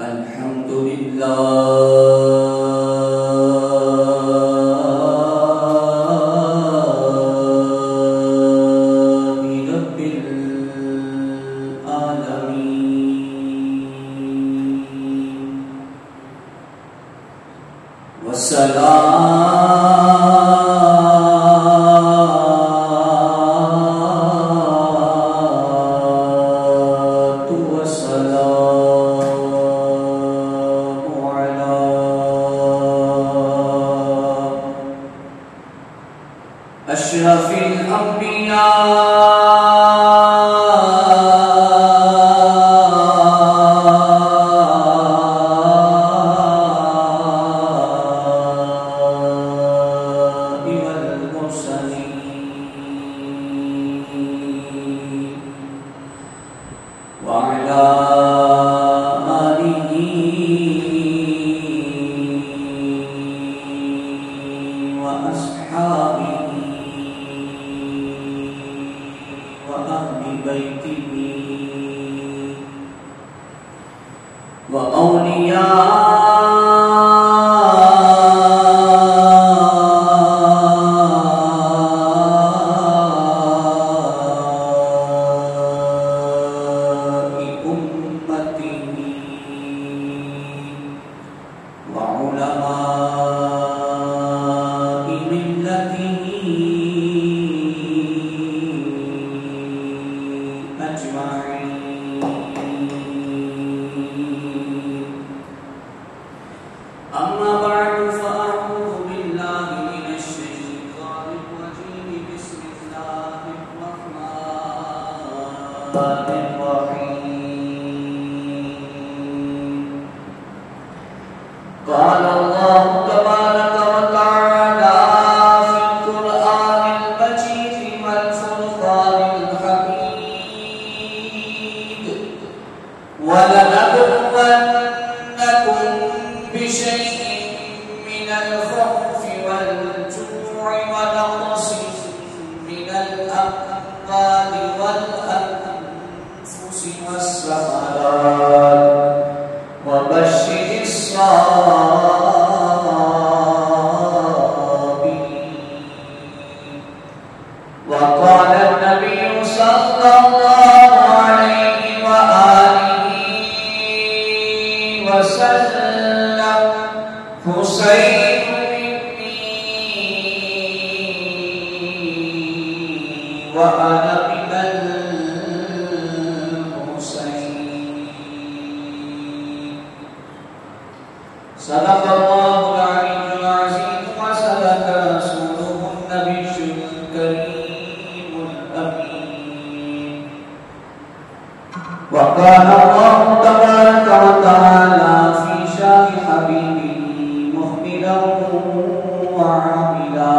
الحمد لله رب العالمين والصلاة والسلام على أشرف الأنبياء والمرسلين وعلى آله وأصحابه وأهل بيته وأولياء أمته وعلماء ملته أجمعين. أما بعد فأعوذ بالله من الشيطان الرجيم. بسم الله الرحمن الرحيم. قال الله تبارك وتعالى في القرآن المجيد والفرقان الحميد: ولنبلونكم بشيء من الخوف والجوع ونقص من الأموال والأنفس والثمرات وبشر الصابرين. وقال النبي صلى الله عليه وآله وسلم: حسين مني وأنا من الحسين. صدق الله العلي العظيم وصدق رسوله النبي الكريم الأمين. وقال الله تبارك وتعالى في شان حبيبه مخبرا وعاملا: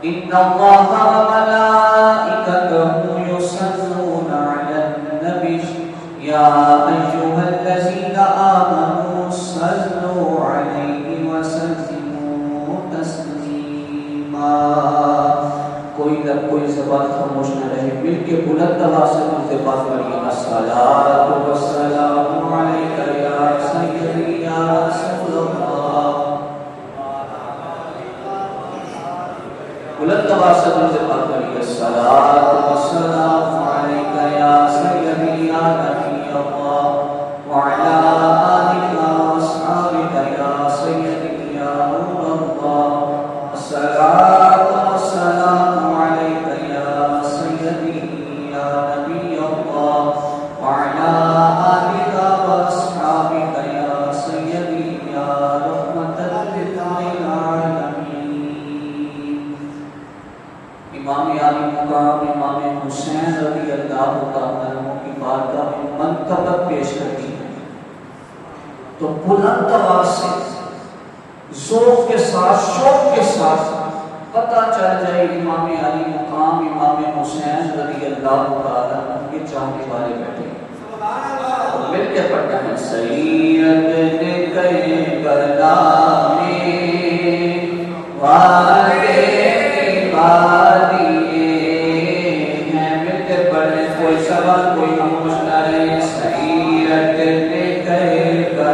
إن الله وملائكته يصلون على النبي يا أيها الذين آمنوا صلوا عليه وسلموا تسليما. کوئی لب کوئی زبان خاموش نہ رہے، مل کے بلند آواز سے التفات کریے: الصلاۃ والسلام علیک یا سیدی یا رسول اللہ. بلند آواز سے التفات کریے: الصلاۃ والسلام علیک یا سیدی یا نبی اللہ وعلی آلک واصحابک یا سیدی یا نور اللہ. الصلاۃ والسلام علیک یا سیدی یا نبی اللہ وعلی آلک واصحابک یا سیدی یا رحمۃ للعالمین. امام علی مقام امام حسین رضی اللہ تعالیٰ عنہ کی بارگاہ میں منقبت پیش کرتی ہے تو بلند آواز سے ذوق کے ساتھ شوق کے ساتھ پتہ چل جائے امام علی مقام امام حسین رضی اللہ تعالیٰ عنہ کے چاہنے والے بیٹھے اور مل کے پڑھنا ہے: سید نے کربلا میں وعدے دیے ہیں. مل کے پڑھنے، کوئی سوال کوئی خاموش نہ رہے. سید نے کربلا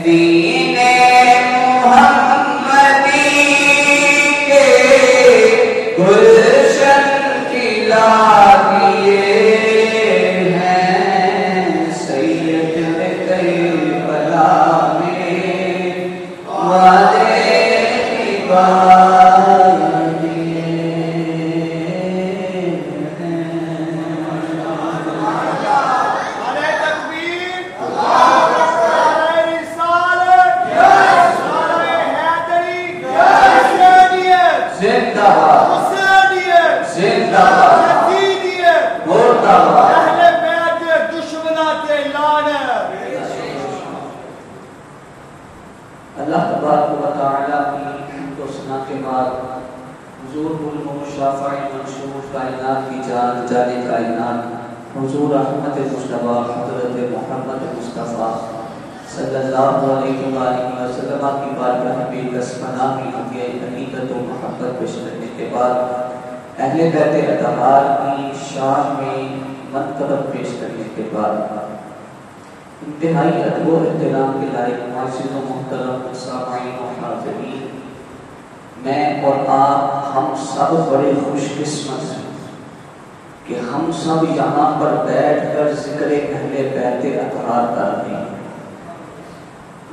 دین محمدی کے اللہ تبارک و تعالیٰ کی حمد و ثنا کے بعد حضور شافع منشور کائنات کی جان جان کائنات حضور احمد مصطفیٰ حضرت محمد مصطفیٰ صلی اللہ علیہ وآلہ وسلم کی بارگاہ میں دستمنا کی حقیقت و محبت پیش کرنے کے بعد اہل بیت اطہار کی شان میں منقبت پیش کرنے کے بعد انتہائی ادب و احترام کے لائق معزز و محترم سامعین و حاضرین، میں اور آپ ہم سب بڑے خوش قسمت ہیں کہ ہم سب یہاں پر بیٹھ کر ذکر اہل بیت اطہار کر رہے ہیں۔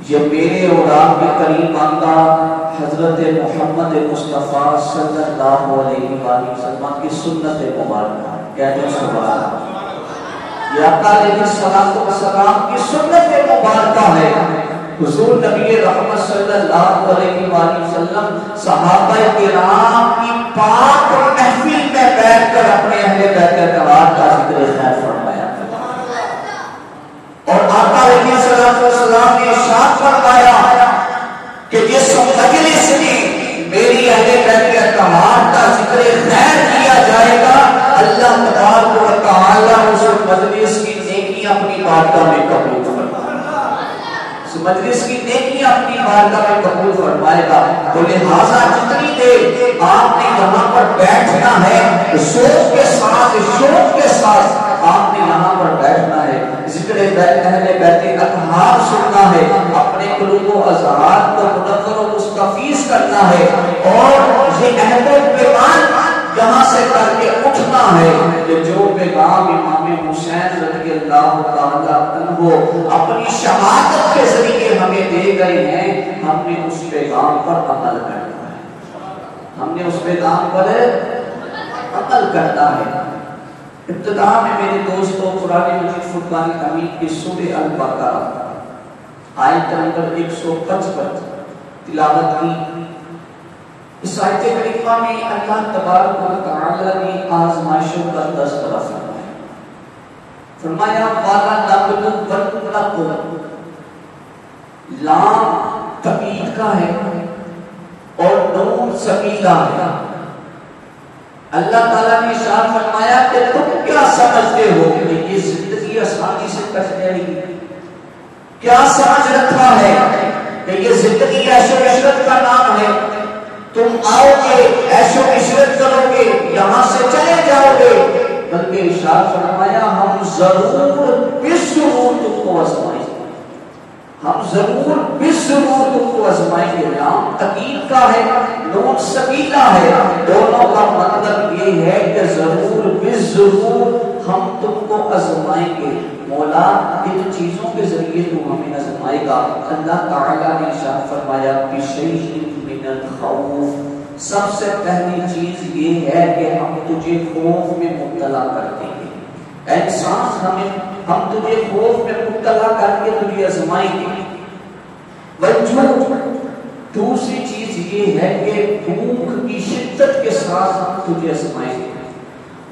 یہ میرے اور آپ کے قریب آقا حضرت محمد مصطفیٰ صلی اللہ علیہ وآلہ وسلم کی سنت مبارکہ، کہتے ہیں سبحان اللہ، یہ آقا علیہ السلام کی سنت مبارکہ ہے۔ حضور نبی رحمت صلی اللہ علیہ وآلہ وسلم صحابہ کرام کی پاک محفل میں بیٹھ کر اپنے اہل بیت اطہار کا ذکر خیر فرمایا، اور آقا علیہ السلام نے ارشاد فرمایا کہ جس مجلس میں میری اہل بیت اطہار کا ذکر خیر کیا جائے گا، اللہ تبارک و تعالیٰ اس مجلس کی نیکیاں اپنی بارگاہ میں قبول فرمائے گا، اس مجلس کی نیکیاں اپنی بارگاہ میں قبول فرمائے گا۔ تو لہٰذا جتنی دیر آپ نے یہاں پر بیٹھنا ہے، سوچ کے ساتھ شوق کے ساتھ آپ نے یہاں پر بیٹھنا ہے، ذکر اہل بیت اطہار سننا ہے، اپنے قلوب و اذہان کو منور و مستفیض کرنا ہے، اور یہ عہد و پیمان یہاں سے کر کے اٹھنا ہے کہ جو پیغام امام حسین رضی اللہ تعالیٰ عنہ اپنی شہادت کے ذریعے ہمیں دے گئے ہیں، ہم نے اس پیغام پر عمل کرنا ہے، ہم نے اس پیغام پر عمل کرنا ہے۔ ابتدا میں میرے دوستوں قرآن مجید فرقان حمید کی سورہ البقرہ آیت نمبر 155 تلاوت کی۔ اس آیت کریمہ میں اللہ تبارک و تعالی نے آزمائشوں کا تذکرہ فرمایا، فرمایا وَلَنَبْلُوَنَّكُمْ، لام تقید کا ہے اور نون ثقیلہ ہے۔ اللہ تعالیٰ نے ارشاد فرمایا کہ تم کیا سمجھتے ہو کہ یہ زندگی آسانی سے کٹ جائے گی؟ کیا سمجھ رکھا ہے کہ یہ زندگی عیش و عشرت کا نام ہے؟ تم آؤ گے، عیش و عشرت کرو گے، یہاں سے چلے جاؤ گے، بلکہ ارشاد فرمایا ہم ضرور بضرور تم کو آزمائیں گے، ہم ضرور بضرور تم کو آزمائیں گے۔ نام تقید کا ہے، نون ثقیلہ ہے، دونوں کا مطلب یہ ہے کہ ضرور بضرور ہم تم کو آزمائیں گے۔ مولا ان چیزوں کے ذریعے تو ہمیں آزمائے گا۔ اللہ تعالیٰ نے ارشاد فرمایا بِشَيْءٍ مِّنَ الْخَوْفِ، سب سے پہلی چیز یہ ہے کہ ہم تجھے خوف میں مبتلا کر دیں گے۔ اے انسان، ہم تجھے خوف میں مبتلا کر کے تجھے آزمائیں گے۔ دوسری چیز یہ ہے کہ بھوک کی شدت کے ساتھ ہم تجھے آزمائیں گے۔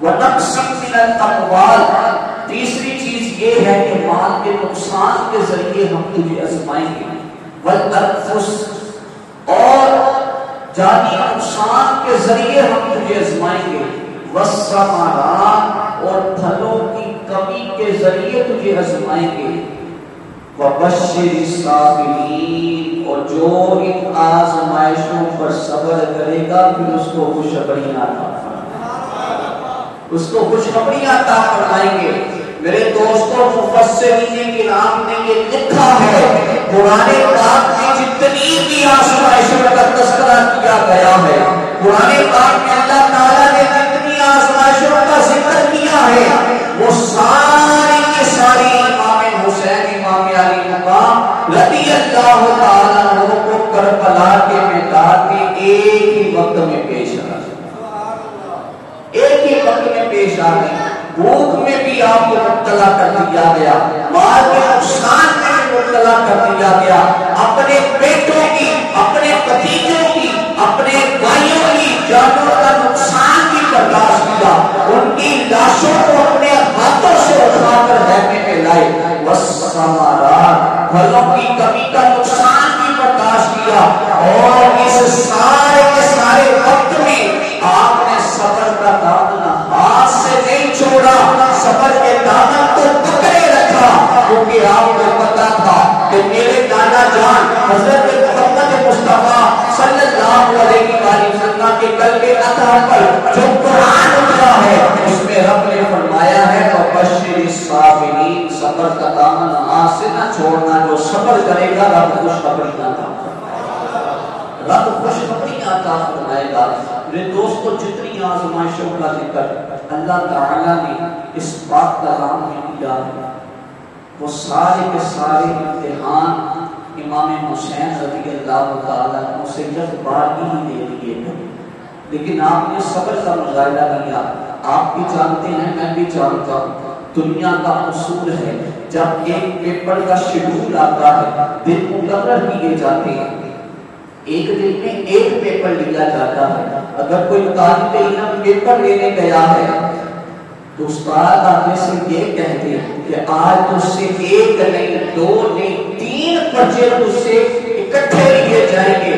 وَنَقْصٍ مِّنَ الْأَمْوَالِ، تیسری چیز یہ ہے کہ مال کے نقصان کے ذریعے ہم تجھے آزمائیں گے۔ وَالْأَنفُسِ، اور جانی نقصان کے ذریعے ہم تجھے آزمائیں گے۔ وَالثَّمَرَاتِ، اور پھلوں کی کمی کے ذریعے تجھے آزمائیں گے۔ وَبَشِّرِ الصَّابِرِينَ، اور جو ان آزمائشوں پر صبر کرے گا پھر اس کو خوشخبریاں عطا فرمائیں گے، اس کو خوشخبریاں عطا فرمائیں گے۔ میرے دوستوں، مفسرین کرام نے یہ لکھا ہے قرآن پاک میں جتنی بھی آزمائشوں کا تذکرہ کیا گیا ہے، قرآن پاک میں اللہ تعالیٰ نے جتنی آزمائشوں کا ذکر کیا ہے، وہ ساری کی ساری امام حسین امام علی مقام رضی اللہ تعالیٰ عنہ کو کربلا کے میدان میں ایک ہی وقت میں پیش آ گئی، ایک ہی وقت میں پیش آ گئی۔ بھوک میں بھی آپ کو مبتلا کر دیا گیا، مال کے نقصان میں بھی مبتلا کر دیا گیا، اپنے بیٹوں کی، اپنے بھتیجوں کی، اپنے بھائیوں کی جانوں کا نقصان بھی برداشت کیا، ان کی لاشوں کو اپنے ہاتھوں سے اٹھا کر خیمے میں لائے۔ والثمرات، پھلوں کی کمی کا نقصان بھی برداشت چھوڑنا، جو صبر کرے گا رب خوشخبری عطا رب خوشخبری عطا فرمائے گا۔ میرے دوستو جتنی آزمائشوں کا ذکر اللہ تعالیٰ نے اس پاک کلام میں کیا ہے، وہ سارے کے سارے امتحان امام حسین رضی اللہ تعالیٰ عنہ سے جذباتی ہی دے دیے گئے، لیکن آپ نے صبر کا مظاہرہ کیا۔ آپ بھی جانتے ہیں، میں بھی جانتا ہوں، دنیا کا اصول ہے جب ایک پیپر کا شیڈول آتا ہے، دن مقرر کیے جاتے ہیں، ایک دن میں ایک پیپر لیا جاتا ہے۔ اگر کوئی طالب علم پیپر لینے گیا ہے تو استاد آگے سے یہ کہتے ہیں کہ آج تجھ سے ایک نہیں، دو نہیں، 3 پرچے تجھ سے اکٹھے لیے جائیں گے،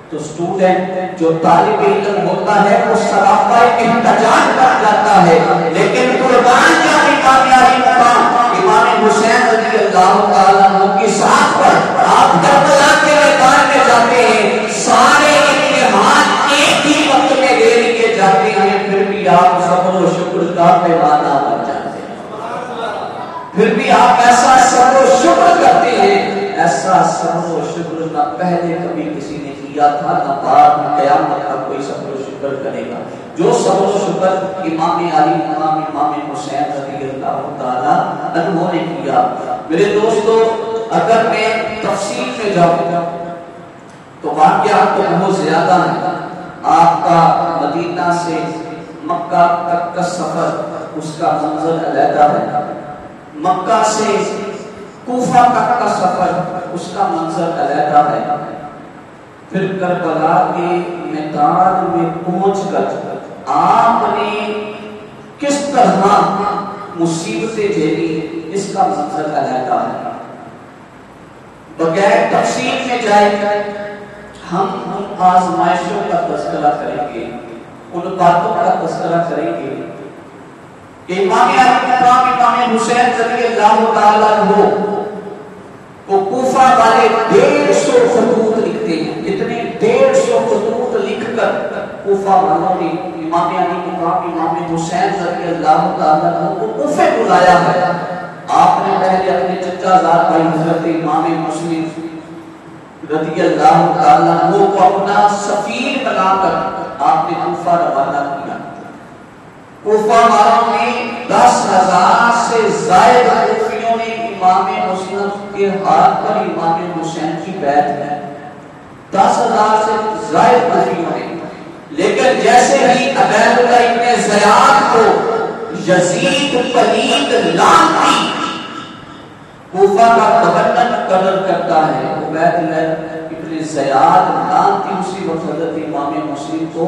تو اسٹوڈنٹ جو طالب علم ہوتا ہے وہ سراپا احتجاج کر جاتا ہے، لیکن قربان جانے کامیابی مقام امام حسین رضی اللہ تعالیٰ عنہ کی ساتھ پر آپ کربلا کے میدان میں جاتے ہیں، سارے امتحان ایک ہی وقت میں دے لیے جاتے ہیں، پھر بھی آپ صبر و شکر کا پیمانہ بن جاتے ہیں، پھر بھی آپ ایسا صبر و شکر کرتے ہیں، ایسا صبر و شکر نہ پہلے کبھی کسی نے کیا تھا، نہ بعد میں قیامت تک کوئی صبر و شکر کرے گا۔ جو صبر و شکر امام علی مقام امام حسین رضی اللہ تعالیٰ عنہ نے کیا۔ میرے دوستو اگر میں تفصیل میں جاؤں تو واقعات تو بہت زیادہ ہیں۔ آپ کا مدینہ سے مکہ تک کا سفر، اس کا منظر علیحدہ ہے، مکہ سے کوفہ تک کا سفر، اس کا منظر علیحدہ ہے، پھر کربلا کے میدان میں پہنچ کر آپ نے کس طرح مصیبتیں جھیلی، اس کا منظر علیحدہ ہے۔ بغیر تفصیل میں جائے ہم ان آزمائشوں کا تذکرہ کریں گے، ان باتوں کا تذکرہ کریں گے کہ امام علی مقام امام حسین رضی اللہ تعالیٰ عنہ کو کوفہ والے 150 خطوط لکھتے ہیں، اتنے 150 خطوط لکھ کر کوفہ والوں نے امام علی مقام امام حسین رضی اللہ تعالیٰ عنہ کو کوفے بلایا ہے۔ آپ نے پہلے اپنے چچا زاد بھائی حضرت امام مسلم رضی اللہ تعالیٰ عنہ کو اپنا سفیر بنا کر آپ نے کوفہ روانہ کیا۔ کوفہ والوں میں 10,000 سے زائد کوفیوں نے امام مسلم کے ہاتھ پر امام حسین کی بیعت ہے، 10,000 سے زائد کوفیوں نے، لیکن جیسے ہی عبید اللہ ابن زیاد کو یزید پلید لعنتی کوفہ کا گورنر مقرر کرتا ہے، عبید اللہ ابن زیاد لعنتی اسی وقت حضرت امام مسلم کو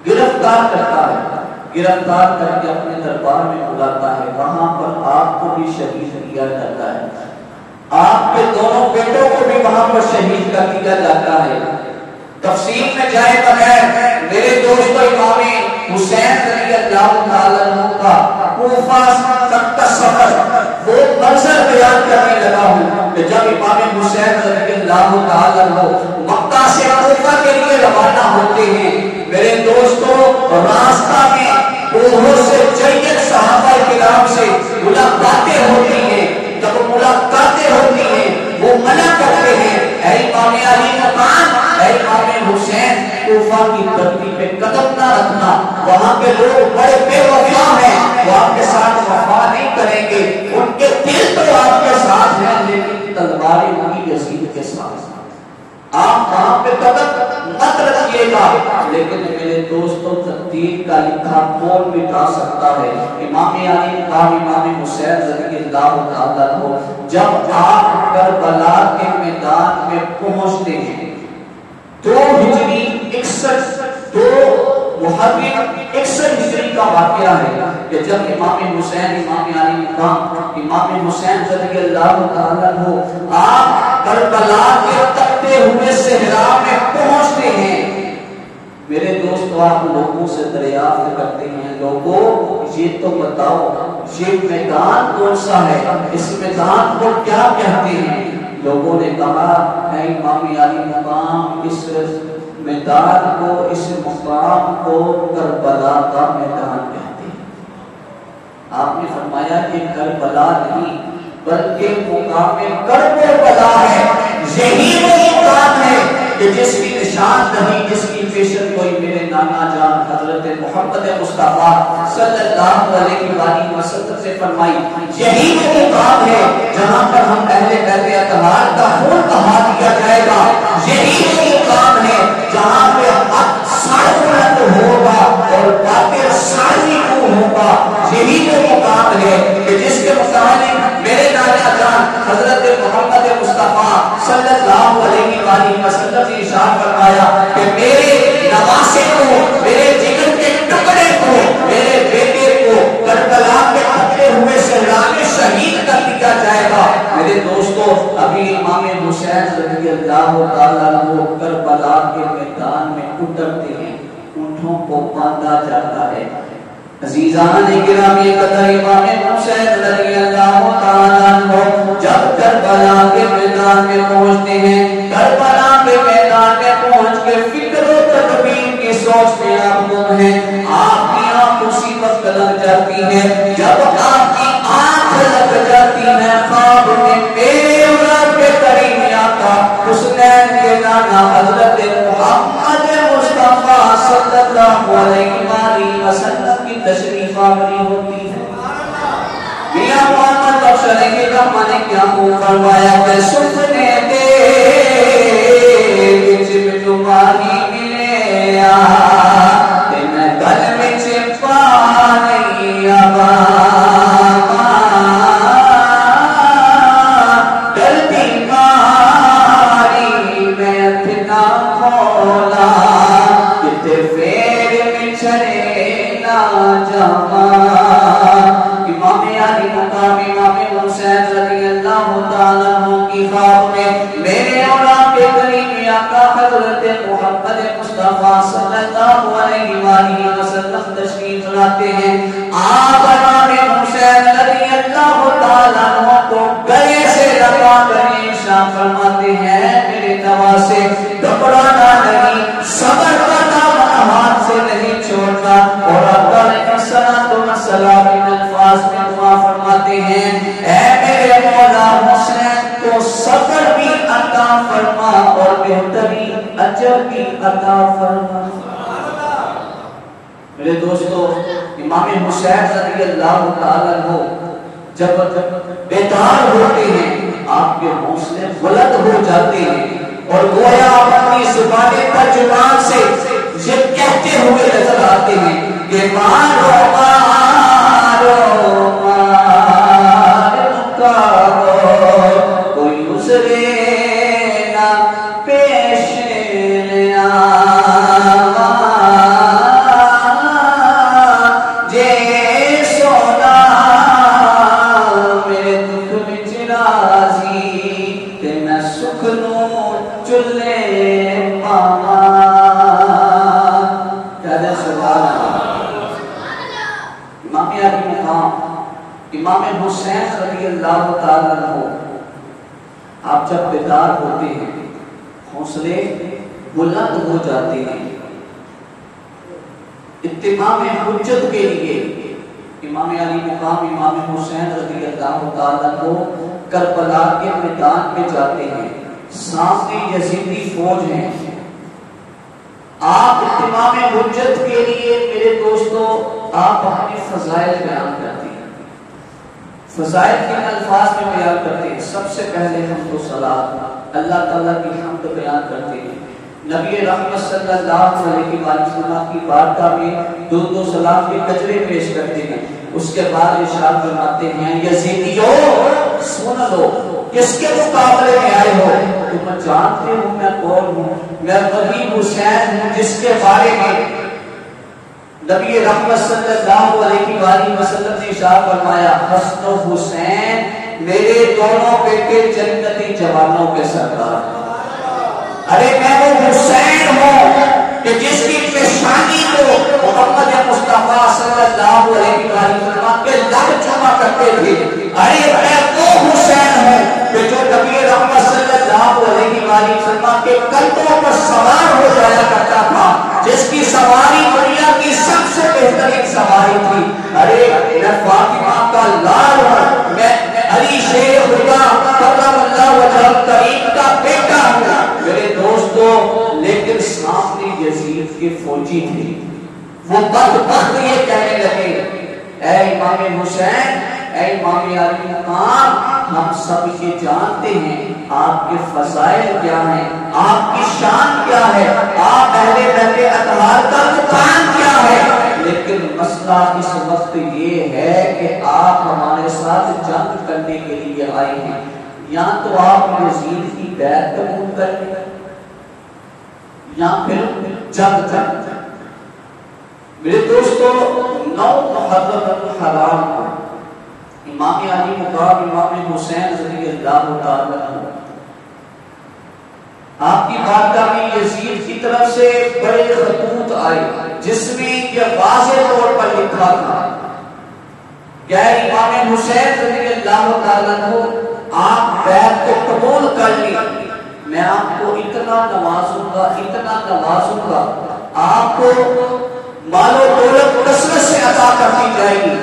گرفتار کرتا ہے، گرفتار کر کے اپنے دربار میں بلاتا ہے، وہاں پر آپ کو بھی شہید کیا جاتا ہے، آپ کے دونوں بیٹوں کو بھی وہاں پر شہید کر دیا جاتا ہے۔ تفصیل میں جائے بغیر میرے دوستو امام حسین رضی اللہ تعالیٰ عنہ کا کوفہ تک کا سفر وہ منظر بیان کرنے لگا ہوں کہ جب امام حسین رضی اللہ تعالیٰ عنہ مکہ سے کوفہ کے لیے روانہ ہوتے ہیں، میرے دوستو راستہ میں بہت سے جید صحابہ کرام سے ملاقاتیں ہوتی ہیں، جب ملاقاتیں ہوتی ہیں وہ منع کرتے ہیں، اے امام علی مقام، اے امام حسین، کوفہ کی دھرتی پہ قدم نہ رکھنا، وہاں کے لوگ بڑے بے وفا ہیں، وہ آپ کے ساتھ وفا نہیں کریں گے، ان کے دل تو آپ کے ساتھ ہیں لیکن تلواریں ہوگی یزید کے ساتھ، آپ وہاں پہ قدم مت رکھیے گا۔ لیکن میرے دوستوں تقدیر کا لکھا کون مٹا سکتا ہے؟ امام علی مقام امام حسین رضی اللہ تعالیٰ عنہ جب آپ کربلا کے میدان میں پہنچتے ہیں، 2 ہجری 61 ہجری کا واقعہ ہے کہ جب امام حسین امام علی مقام امام حسین رضی اللہ تعالیٰ عنہ آپ کربلا کے تپتے ہوئے صحرا میں پہنچتے ہیں، میرے دوستو آپ لوگوں سے دریافت کرتے ہیں، لوگوں یہ تو بتاؤ یہ میدان کون سا ہے، اس میدان کو کیا کہتے ہیں؟ لوگوں نے کہا اے امام علی مقام اس میدان کو، اس مقام کو کربلا کا میدان کہتے ہیں۔ آپ نے فرمایا کہ کربلا نہیں، بلکہ مقام کرب و بلا ہے. یہی وہ مقام ہے کہ جس کی نشان نہیں، جس کی پیشن کوئی میرے نانا جان حضرت محمد مصطفیٰ صلی اللہ علیہ وآلہ وسلم سے فرمائی. یہی وہ مقام ہے جہاں پر ہم اہل بیت اطہار کا خون بہا دیا جائے گا. یہی وہ مقام ہے جہاں پہ حق سر بلند ہوگا اور باطل ساری کو ہوگا. یہی وہ مقام ہے کہ جس کے متعلق میرے نانا جان حضرت محمد مصطفیٰ صلی اللہ علیہ وآلہ وسلم نے ارشاد فرمایا کہ میرے نواسے کو، میرے جگر کے ٹکڑے کو، میرے بیٹے کو کربلا کے قتلے ہوئے صحرا میں شہید کر دیا جائے گا. میرے دوستو، ابھی امام حسین رضی اللہ تعالیٰ عنہ کربلا کے میدان میں اترتے ہیں، اونٹوں کو باندھا جاتا ہے. عزیزان گرامی قدر امام حسین رضی اللہ تعالیٰ عنہ جب کربلا کے میدان میں پہنچتے ہیں، کربلا کے میدان میں پہنچ کے فکر و تدبیر کی سوچ میں آپ گم ہیں. آپ کی آنکھ اسی وقت لگ جاتی ہے جب آپ کی آنکھ لگ جاتی ہے خواب میں میرے اولاد کے قریب آقا حسنین کے نانا حضرت محمد مصطفیٰ صلی اللہ علیہ وآلہ وسلم کی تشریف آوری ہوتی ہے. میاں محمد بخش علیہ الرحمہ نے کیا فرمایا کہ سپنے دے وچ تمہاری ملے تے میں گل وچ پانی آوا گلتی ماری میں اتنا کھولا کتے پھر بچھڑے نہ جاواں. امام علی مقام امام حسین رضی اللہ تعالیٰ عنہ کی خواب میں میرے اولاد کے قریب آقا حضرت محمد مصطفیٰ صلی اللہ علیہ وآلہ وسلم تشریف لاتے ہیں. آپ امام حسین رضی اللہ تعالیٰ عنہ کو گلے سے لگا کر ارشاد فرماتے ہیں میرے نواسے گھبرانا نہیں، صبر کا دامن ہاتھ سے نہیں چھوڑنا. اور آقا علیہ السلام ان الفاظ میں دعا فرماتے ہیں اے میرے مولا حسین کو صبر بھی عطا فرما اور بہترین اجر بھی عطا فرما. میرے دوستو، امام حسین رضی اللہ تعالیٰ عنہ جب بیدار ہوتے ہیں آپ کے حوصلے بلند ہو جاتے ہیں اور گویا اپنی زبان ترجمان سے یہ کہتے ہوئے نظر آتے ہیں کہ مارو مارو مارو کارو کوئی عذرے نہ پیش آوا جے سونا میرے دکھ وچ راضی تے میں سکھ نو چلے پاواں. امام حسین رضی اللہ تعالیٰ عنہ آپ جب بیدار ہوتے ہیں حوصلے بلند ہو جاتے ہیں. اتمام حجت کے لیے امام علی مقام امام حسین رضی اللہ تعالیٰ عنہ کربلا کے میدان میں جاتے ہیں. سامنے یزیدی فوج ہیں. آپ اتمام حجت کے لیے میرے دوستو آپ اپنے فضائل بیان کرتے ہیں. فضائل کے الفاظ میں بیان کرتے ہیں. سب سے پہلے ہم تو صلاۃ اللہ تعالیٰ کی حمد بیان کرتے ہیں. نبی رحمت صلی اللہ علیہ وسلم کی بارگاہ میں دو سلام کے کجرے پیش کرتے ہیں. اس کے بعد ارشاد فرماتے ہیں یزیدیو سن لو کس کے مقابلے میں آئے ہو. تم جانتے ہو میں کون ہوں. میں وہی حسین ہوں جس کے بارے میں نبی رحمت صلی اللہ علیہ وآلہ وسلم نے ارشاد فرمایا حسن و حسین میرے دونوں بیٹے جنتی جوانوں کے سردار. ارے میں وہ حسین ہوں کہ جس کی پیشانی کو محمد مصطفیٰ صلی اللہ علیہ وسلم کے لب چوما کرتے تھے. ارے میں وہ حسین ہوں کہ جو نبی رحمت صلی اللہ علیہ وسلم کے کندھوں پر سوار ہو جایا کرتا تھا، جس کی سواری دنیا کی سب سے بہترین سواری تھی. ارے میں فاطمہ کا لال ہوں، میں علی شیر کرم اللہ وجہ کریم کا بیٹا ہوں میرے دوستو، لیکن سامنے یزید کے فوجی تھے، وہ بدبخت یہ کہنے لگے اے امام حسین، اے امام علی مقام، ہم سب یہ جانتے ہیں آپ کے فضائل کیا ہیں، آپ کی شان کیا ہے، آپ اہل بیت اطہار کا مقام کیا ہے، لیکن مسئلہ اس وقت یہ ہے کہ آپ ہمارے ساتھ جنگ کرنے کے لیے آئے ہیں، یا تو آپ یزید کی بیعت قبول کر لیں یا پھر جنگ کریں۔ میرے دوستو، 9 محرم الحرام کو امام علی مقام امام حسین رضی اللہ تعالیٰ عنہ آپ کی بارگاہ میں یزید کی طرف سے بڑے خطوط آئے جس میں یہ واضح طور پر لکھا تھا کہ امام حسین رضی اللہ تعالیٰ عنہ آپ بیعت کو قبول کر لیں، میں آپ کو اتنا نوازوں گا، اتنا نوازوں گا، آپ کو مال و دولت کثرت سے عطا کر دی جائے گی،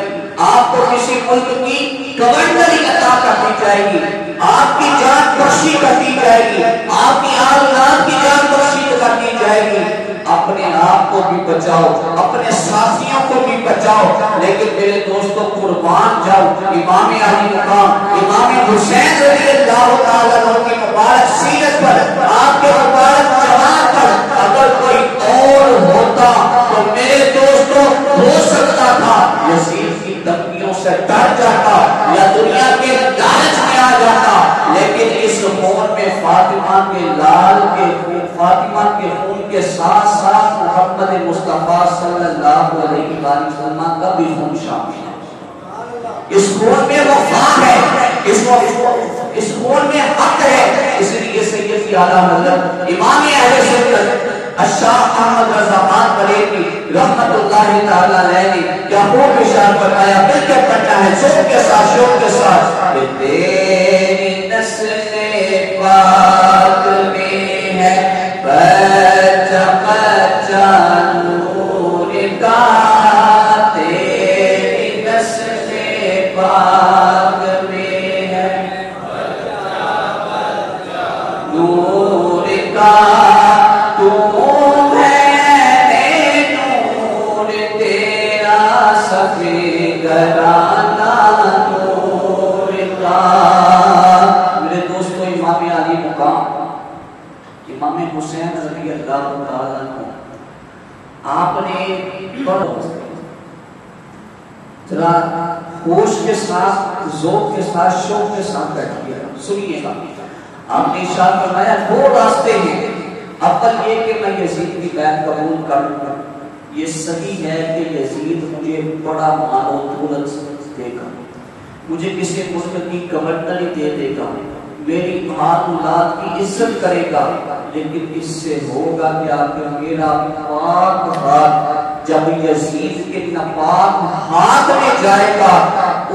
آپ کو کسی ملک کی گورنری عطا کر دی جائے گی، آپ کی جان بخشی کر دی جائے گی، آپ کی اولاد کی جان بخشی کر دی جائے گی، اپنے آپ کو بھی بچاؤ، اپنے ساتھیوں کو بھی بچاؤ، لیکن میرے دوستوں قربان جاؤ امام علی مقام امام حسین رضی اللہ تعالیٰ عنہ کی مبارک سیرت پر، آپ کے مبارک جوان پر اگر کوئی اور ہوتا تو میرے دوستوں ہو سکتا تھا یزید کی دھمکیوں سے ڈر جاتا یا دنیا کے لالچ میں آ جاتا، لیکن اس خون میں فاطمہ کے لال کے فاطمہ کے خون کے ساتھ ساتھ محمد مصطفیٰ صلی اللہ علیہ وسلم کا بھی خون شامل ہے، اس خون میں وفا ہے، اس خون میں حق ہے، اس لیے سیدی اعلیٰ حضرت امام اہل سنت الشاہ احمد رضا خان بریلوی رحمت اللہ تعالیٰ علیہ نے کیا خوب اشارہ فرمایا، مل کے پڑھنا ہے ذوق کے ساتھ، شوق کے ساتھ، کہ تیری نسل پاک میں ہے بچہ بچہ نور کا، تیری نسل پاک میں ہے بچہ بچہ نور کا، امام حسین رضی اللہ تعالیٰ عنہ آپ نے ذرا ہوش کے ساتھ، ذوق کے ساتھ، شوق کے ساتھ بیٹھ کیا سنیے گا، آپ نے ارشاد فرمایا 2 راستے ہیں، اول یہ کہ میں یزید کی بیعت قبول کر لوں، یہ صحیح ہے کہ یزید مجھے بڑا مال و دولت دے گا، مجھے کسی ملک کی گورنری دے دے گا، میری اولاد کی عزت کرے گا، لیکن اس سے ہوگا کیا کہ میرا پاک ہاتھ جب یزید کے ناپاک ہاتھ میں جائے گا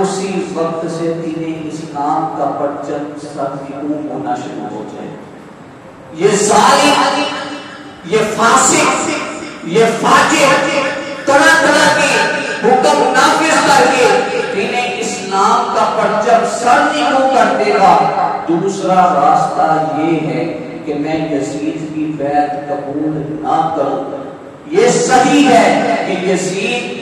اسی وقت سے دین اسلام کا پرچم سرنگوں ہونا شروع ہو جائے گا۔ یہ ظالم، یہ فاسق، یہ فاجر طرح طرح کے حکم نافذ کر کے دین اسلام کا پرچم سرنگوں کر دے گا۔ دوسرا راستہ یہ ہے کہ میں یزید کی بیعت قبول نہ کروں، یہ صحیح ہے کہ یزید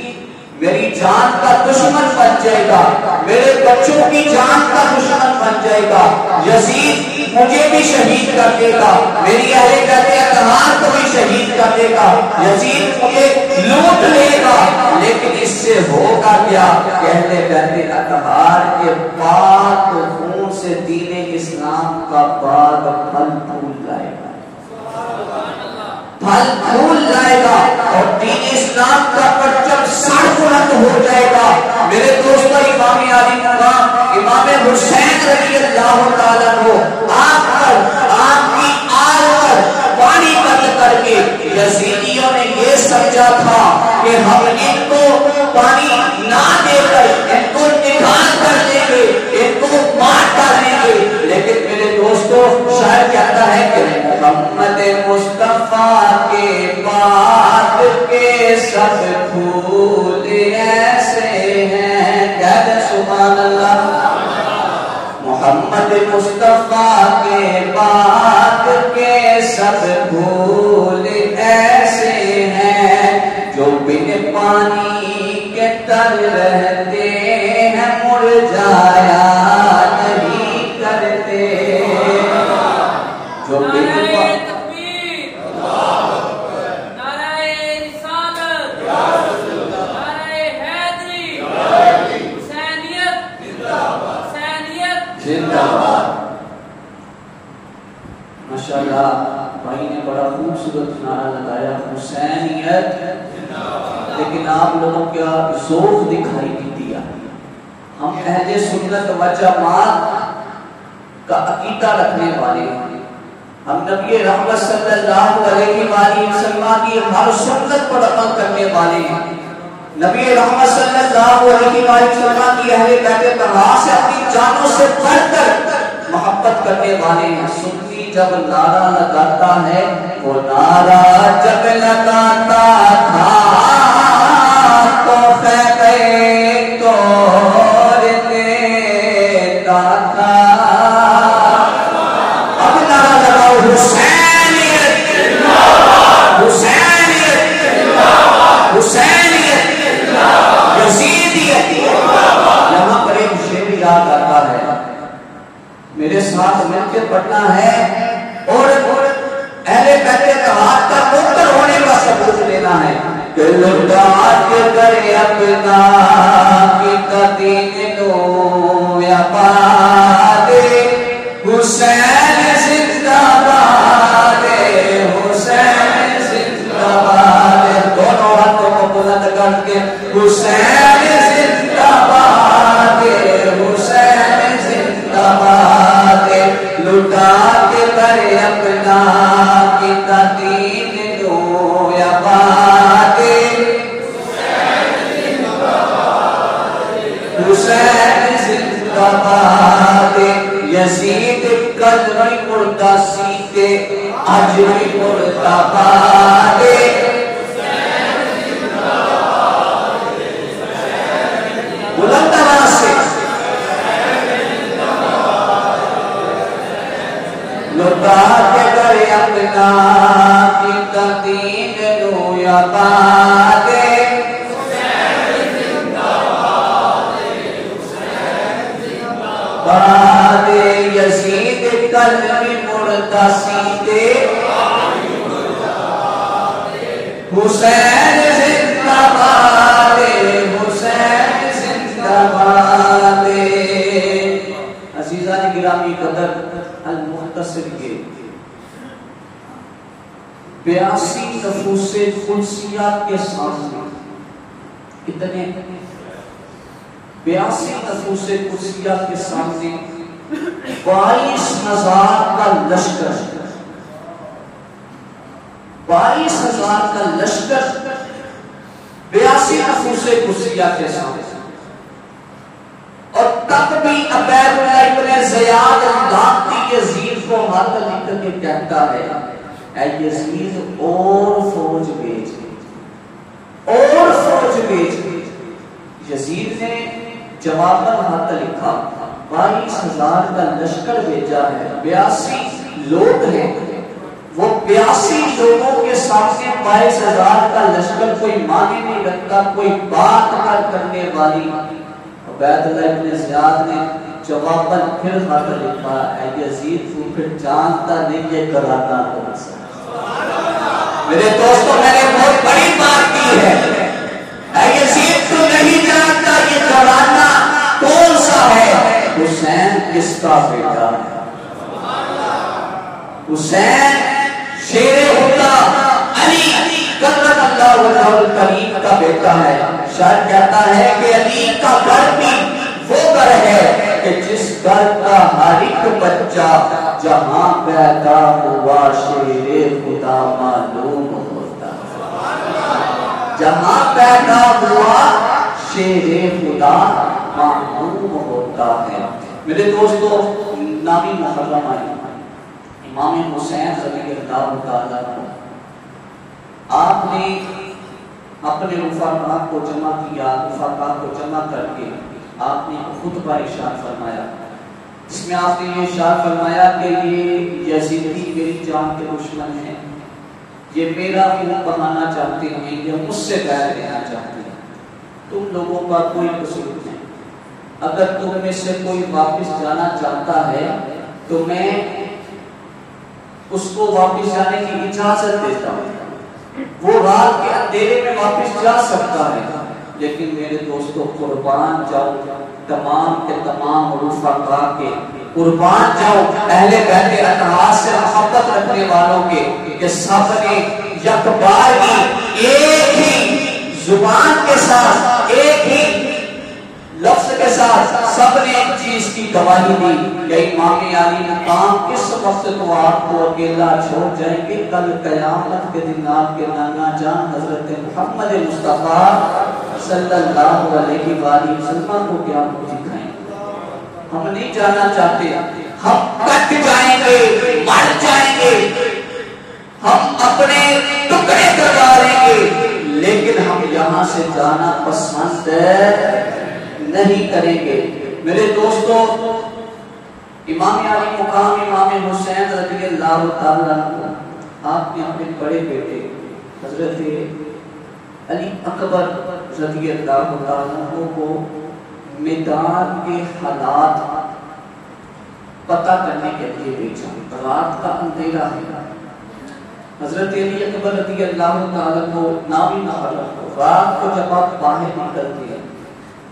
میری جان کا دشمن بن جائے گا، میرے بچوں کی جان کا دشمن بن جائے گا، یزید مجھے بھی شہید کر دے گا، میری اہل بیت اطہار کو بھی شہید کر دے گا، یزید مجھے لوٹ لے گا، لیکن اس سے ہوگا کیا کہ اہل بیت اطہار کے پاک خون سے دین اسلام کا باغ پھل پھول جائے گا، پھل پھول جائے گا، اور دین اسلام کا پرچم سر بلند ہو جائے گا۔ میرے دوستو، امام علی مقام امام حسین رضی اللہ تعالیٰ عنہ آپ پر، آپ کی آل پر پانی بند کر کے یزیدیوں نے یہ سمجھا تھا کہ ہم ان کو پانی نہ دے کر ان کو نکال کر دیں گے، ان کو مار ڈالیں گے، لیکن میرے دوستو شاعر کہتا ہے کہ محمد مصطفیٰ کے بات کے سب پھول ایسے ہیں، کہتے سبحان اللہ، محمد مصطفیٰ جو بے وفا ماشاءاللہ بھائی نے بڑا خوبصورت نعرہ لگایا حسینیت، لیکن آپ لوگوں کیا ذوق دکھائی نہیں دیا۔ ہم اہل سنت و جماعت کا عقیدہ رکھنے والے ہیں، ہم نبی رحمت صلی اللہ علیہ وآلہ وسلم کی ہر سنت پر عمل کرنے والے ہیں، نبی رحمت صلی اللہ علیہ وآلہ وسلم کی اہل بیت طاہرہ سے اپنی جانوں سے بڑھ کر محبت کرنے والے ہیں۔ سنی جب نعرہ لگاتا ہے، وہ نعرہ جب لگاتا تھا تو خیبے توڑ دیتا تھا۔ اب نعرہ لگاؤ حسینیت حسینیت حسینیت یزیدیت۔ یہاں پر ایک شعر یاد آتا ہے، میرے ساتھ مل کے پڑھنا ہے اور اہل بیت طاہرہ کا منکر ہونے کا ثبوت لینا ہے۔ دل ڈاٹ کرے اپنا کی تدین نو یا باد حسین زندہ باد حسین زندہ باد۔ دونوں ہاتھوں کو بلند کر کے حسین زندہ باد حسین زندہ باد، لٹا کے کرے اپنا کی تدین نو یا باد حسین زندہ باد۔ یزید کل نہیں مردہ سیتے آج نہیں مردہ باد۔ بلند آواز سے لٹا کے کرے اپنا کی تدین نو یا باد۔ باد یزید کلمی مردہ سیتے حسین زندہ باد حسین زندہ باد۔ عزیزان گرامی قدر، المختصر کے 82 نفوس قدسیات کے سامنے کتنے 82 نفوس قدسیات کے سامنے 22,000 کا لشکر 22,000 کا لشکر 82 نفوس قدسیات کے سامنے، اور تب بھی عبید اللہ ابن زیاد لاتی یزید کو ہاتھ لکھ کے کہتا ہے، اے یزید اور فوج بھیج اور فوج بھیج۔ یزید نے جواباً ہاتھ لکھا 22,000 کا لشکر بھیجا ہے، 82 لوگ ہیں، وہ 82 لوگوں کے سامنے 22,000 کا لشکر کوئی معنی نہیں رکھتا، کوئی بات کر کرنے والی۔ عبید اللہ ابن زیاد نے جواباً پھر ہاتھ لکھا، اے یزید تو پھر جانتا نہیں یہ کراتا کون سا۔ میرے دوستوں، میں نے بہت بڑی بات کی ہے، اے یزید تو نہیں جانتا یہ کراتا کون سا ہے۔ حسین کس کا بیٹا ہے؟ حسین شیر خدا علی کرم اللہ وجہہ الکریم کا بیٹا ہے۔ شاید کہتا ہے کہ علی کا گھر بھی وہ گھر ہے کہ جس گھر کا ہر ایک بچہ جہاں پیدا ہوا شیر خدا معلوم ہوتا ہے، جہاں پیدا ہوا شیر خدا معلوم ہوتا ہے۔ میرے دوستو، نامی محرم آئی امام حسین رضی اللہ تعالیٰ عنہ، آپ نے اپنے رفقا کو جمع کیا، رفقا کو جمع کر کے آپ نے خطبہ ارشاد فرمایا، اس میں آپ نے یہ ارشاد فرمایا کہ یہ یزیدی میری جان کے دشمن ہیں، یہ میرا منہ بنانا چاہتے ہیں، یہ مجھ سے بیعت لینا چاہتے ہیں، تم لوگوں کا کوئی قصور نہیں، اگر تم میں سے کوئی واپس جانا چاہتا ہے تو میں اس کو واپس جانے کی اجازت دیتا ہوں، وہ رات کے اندھیرے میں واپس جا سکتا ہے، لیکن میرے دوستو قربان جاؤ تمام کے تمام رفقا کے، قربان جاؤ اہل بیت اطہار سے محبت رکھنے والوں کے، کہ سب نے یک بار ہی ایک ہی زبان کے ساتھ ایک ہی لفظ کے ساتھ سب نے ایک چیز کی گواہی دی کہ امام علی مقام کس وقت تو آپ کو اکیلا چھوڑ جائیں گے، کل قیامت کے دن آپ کے نانا جان حضرت محمد مصطفیٰ صلی اللہ علیہ وآلہ وسلم کو کیا دکھائیں گے۔ ہم نہیں جانا چاہتے، ہم کٹ جائیں گے، مر جائیں گے، ہم اپنے ٹکڑے کروا لیں گے، لیکن ہم یہاں سے جانا پسند نہیں کریں گے۔ میرے دوستو امام علی مقام امام حسین رضی اللہ تعالیٰ عنہ، آپ نے اپنے بڑے بیٹے حضرت علی اکبر رضی اللہ تعالیٰ عنہ کو میدان کے حالات پتہ کرنے کے لیے بھیجا۔ رات کا اندھیرا ہے، حضرت علی اکبر رضی اللہ تعالیٰ کو نامی نہ ہو، رات کو جب آپ باہر نکلتے ہیں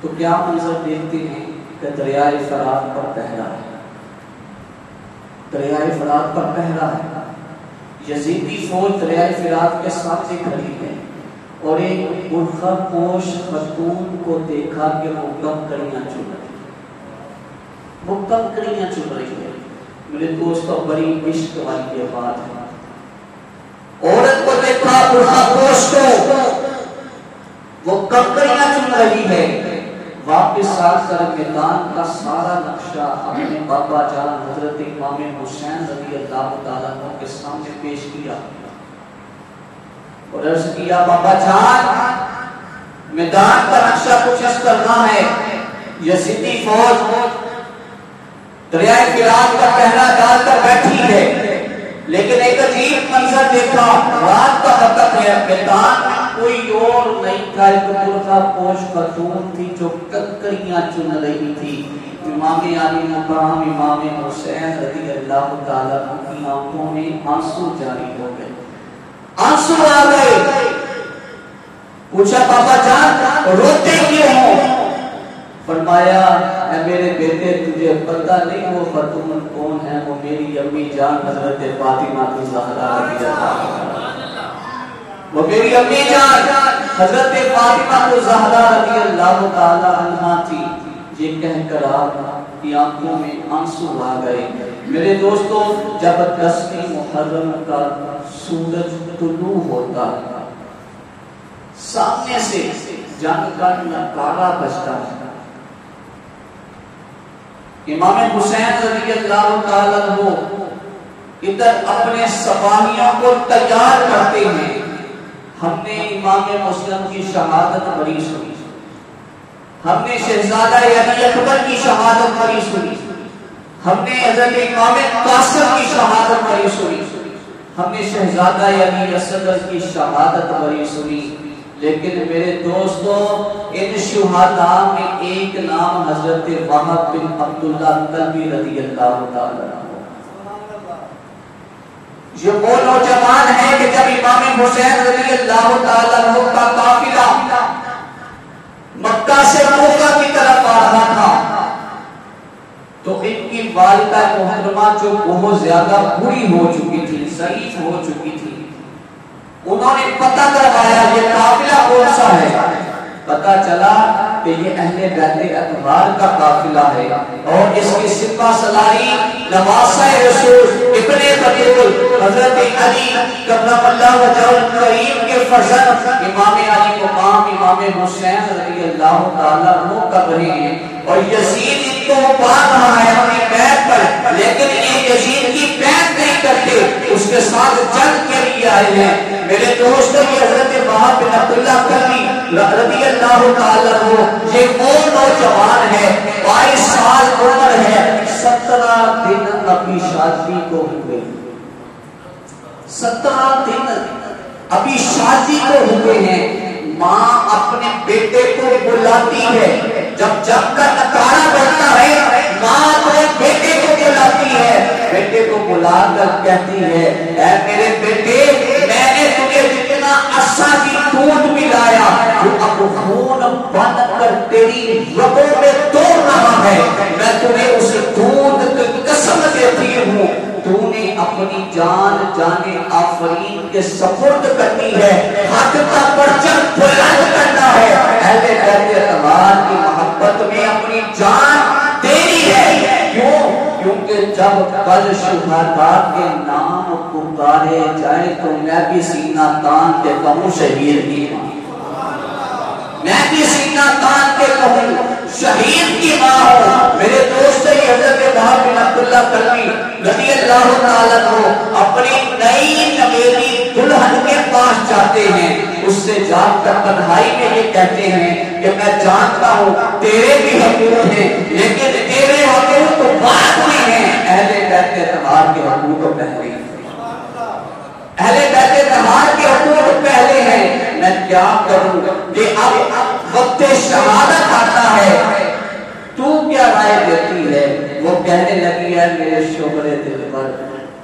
تو کیا منظر دیکھتے ہیں کہ دریائے فرات پر پہرا ہے، دریائے فرات پر پہرا ہے، یزیدی فوج دریائے فرات کے سامنے کھڑی ہے، اور ایک برقع پوش خاتون کو دیکھا کہ وہ کنکریاں چن رہی ہے، وہ کنکریاں چن رہی ہے۔ میرے دوستو بڑی عشق والی یہ بات ہے، عورت کو دیکھا برقع پوش کو، وہ کنکریاں چن رہی ہے، واپس آ کر میدان کا سارا نقشہ اپنے بابا جان حضرت امام حسین رضی اللہ تعالیٰ عنہ کے سامنے پیش کیا اور عرض کیا، بابا جان میدان کا نقشہ کچھ اس طرح ہے، یزیدی فوج دریائے فرات کا پہرا ڈال کر بیٹھی ہے، لیکن ایک عجیب منظر دیکھا، رات کا وقت ہے، میدان کوئی اور نہیں تھا، ایک برقع پوش خاتون تھی جو کنکریاں چن رہی تھی۔ امام علی مقام امام حسین رضی اللہ تعالیٰ عنہ کی آنکھوں میں آنسو جاری ہو گئے، آنسو آ گئے۔ پوچھا بابا جان روتے کیوں ہو؟ فرمایا اے میرے بیٹے تجھے پتہ نہیں وہ خاتون کون ہے؟ وہ میری امی جان حضرت فاطمہ الزہرا رضی اللہ عنہا، وہ میری امی جان حضرت فاطمہ الزہرا رضی اللہ تعالی عنہا تھی۔ یہ کہہ کر آپ کی آنکھوں میں آنسو آ گئے۔ میرے دوستو جب 10 محرم کا سورج طلوع ہوتا ہے، سامنے سے جنگ کا نکارا بجتا ہے، امام حسین رضی اللہ تعالیٰ عنہ ادھر اپنے سپاہیوں کو تیار کرتے ہیں۔ ہم نے امام مسلم کی شہادت بڑی سنی، ہم نے شہزادہ علی اکبر کی شہادت بڑی سنی، ہم نے حضرت امام قاسم کی شہادت بڑی سنی، ہم نے شہزادہ علی اصغر کی شہادت بڑی سنی، لیکن میرے دوستو ان شہداء میں ایک نام حضرت وہب بن عبداللہ کلبی رضی اللہ تعالیٰ عنہ۔ یہ وہ نوجوان ہے کہ جب امام حسین رضی اللہ تعالیٰ عنہ کا قافلہ مکہ سے کوفہ کی طرف آ رہا تھا تو ان کی والدہ محترمہ جو بہت زیادہ بری ہو چکی تھی، ضعیف ہو چکی تھی، انہوں نے پتہ کروایا یہ قافلہ کون سا ہے۔ پتہ چلا کہ یہ اہل بیت اطہار کا قافلہ ہے اور اس کی سپہ سالاری نواسہ رسول ابن قبیل حضرت علی کرم اللہ وجہہ الکریم کے فرزند امام علی مقام امام حسین رضی اللہ تعالیٰ عنہ کر رہے ہیں، اور یزید ان کو پار رہا ہے اپنی بیعت پر، لیکن یہ یزید کی بیعت نہیں کرتے، اس کے ساتھ جنگ کے لیے آئے ہیں۔ میرے دوستوں یہ حضرت وہب بن عبداللہ کلبی رضی اللہ تعالیٰ عنہ یہ وہ نوجوان ہے، 22 سال عمر ہے، 17 دن ابھی شادی کو ہوئے، 17 دن ابھی شادی کو ہوئے ہیں۔ ماں اپنے بیٹے کو بلاتی ہے، جب جب کا نکارا بجتا ہے ماں اپنے بیٹے کو بلاتی کرتی ہے, بیٹے کو بلا کر کہتی ہے اے میرے بیٹے میں نے تجھے جتنا عرصہ کی دودھ ملایا وہ اب خون بن کر تیری رگوں میں دوڑ رہا ہے, میں تمہیں اس دودھ کی قسم دیتی ہوں تو نے اپنی جان جانے آفرین کے سپرد کرنی ہے, حق کا پرچم بلند کرنا ہے. اہل بیت اعتبار کی محبت میں اپنی جان تیری ہے, کیوں؟ کیونکہ جب کل شہداء کے نام پکارے جائے تو میں بھی سینہ تان کے کہوں شہید کی ماں, میں بھی سینہ تان کے کہوں شہید کی ماں ہوں. میرے دوست حضرت وہاب بن عبداللہ کلبی رضی اللہ تعالیٰ عنہ اپنی نئی نویلی دلہن کے پاس جاتے ہیں, اس سے جان کر تنہائی میں یہ کہتے ہیں کہ میں جانتا ہوں تیرے بھی حقوق ہیں لیکن تیرے حقوق تو بات نہیں ہیں, اہل بیت اعتبار کے حقوق پہلے ہیں, اہل بیت اعتبار کے حقوق پہلے ہیں. میں کیا کروں کہ اب وقت شہادت آتا ہے, تو کیا رائے دیتی ہے؟ وہ کہنے لگی ہے میرے شوہر دل پر,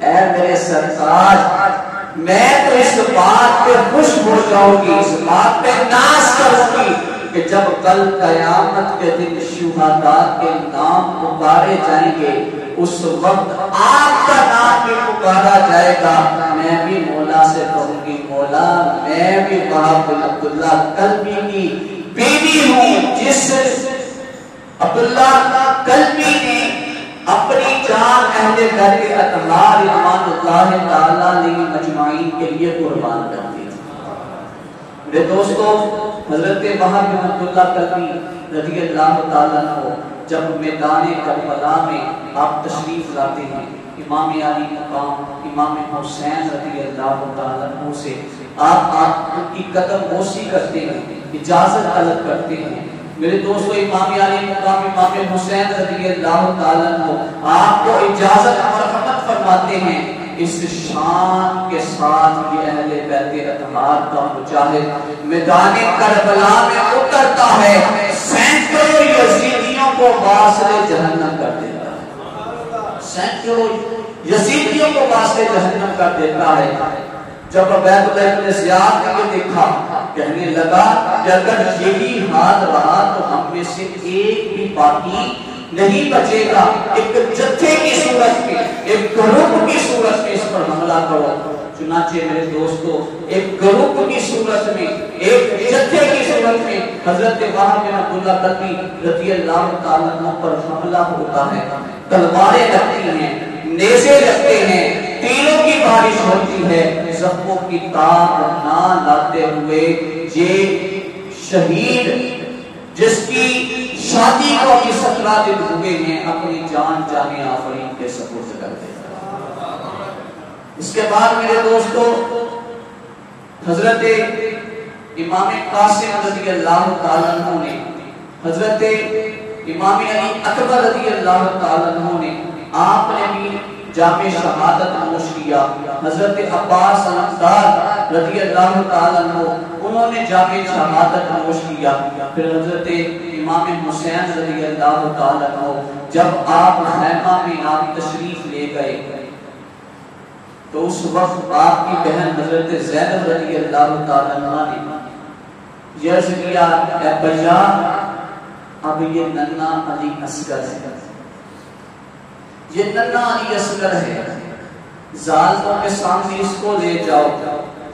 اے میرے سرتاج میں تو اس بات پہ خوش ہو جاؤں گی, اس بات پہ ناز کروں گی کہ جب کل قیامت کے دن شہداء کے نام پکارے جائیں گے اس وقت آپ کا نام بھی پکارا جائے گا, میں بھی مولا سے کہوں گی مولا میں بھی وہاب بن عبداللہ کلبی کی بیوی ہوں, جس عبداللہ کلبی نے اپنی جان اہل بیت اطہار رضوان اللہ تعالی علیہ مجمعین کے لیے قربان کر دی. میرے دوستو حضرت وہاب بن عبداللہ کلبی رضی اللہ تعالی عنہ جب میدان کربلا میں آپ تشریف لاتے ہیں, امام علی مقام امام حسین رضی اللہ تعالی عنہ سے آپ ان کی قدم بوسی کرتے ہیں, اجازت طلب کرتے ہیں. میرے دوستو امام علی مقام امام حسین رضی اللہ تعالی عنہ آپ کو اجازت مرحمت فرماتے ہیں. اس شان کے ساتھ یہ اہل بیت اطہار کا مجاہد میدان کربلا میں اترتا ہے, سینکڑوں یزیدیوں کو واسطے جہنم کر دیتا ہے, سینکڑوں یزیدیوں کو واسطے جہنم کر دیتا ہے. جب عبید اللہ ابن زیاد نے یہ دیکھا کہنے لگا کہ اگر یہی حال رہا تو ہم میں سے ایک بھی باقی نہیں بچے گا, ایک جتھے کی صورت میں ایک گروپ کی صورت میں اس پر حملہ کرو. چنانچہ میرے دوستو ایک گروپ کی صورت میں ایک جتھے کی صورت میں حضرت وہاب بن عبداللہ کلبی رضی اللہ تعالیٰ عنہ پر حملہ ہوتا ہے. تلواریں لگتی ہیں, نیزے لگتے ہیں, تیروں کی بارش ہوتی ہے, زخموں کی تاب نہ لاتے ہوئے یہ شہید جس کی شادی کو ابھی 17 دن ہوئے ہیں اپنی جان جانے آفرین کے سپرد کر دیتا. اس کے بعد میرے دوستو حضرت امام قاسم رضی اللہ تعالیٰ عنہ نے حضرت امام علی اکبر رضی اللہ تعالیٰ عنہ نے آپ نے بھی جام شہادت نوش کیا. حضرت عباس علمدار رضی اللہ تعالیٰ عنہ انہوں نے جام شہادت نوش کیا. پھر حضرت امام حسین رضی اللہ تعالیٰ عنہ جب آپ خیمہ میں آپ تشریف لے گئے تو اس وقت آپ کی بہن حضرت زینب رضی اللہ تعالیٰ عنہ نے یہ کیا اے بھیا اب یہ ننھا علی اصغر ہے, یہ ننھا علی اصغر ہے, ظالموں کے سامنے اس کو لے جاؤ,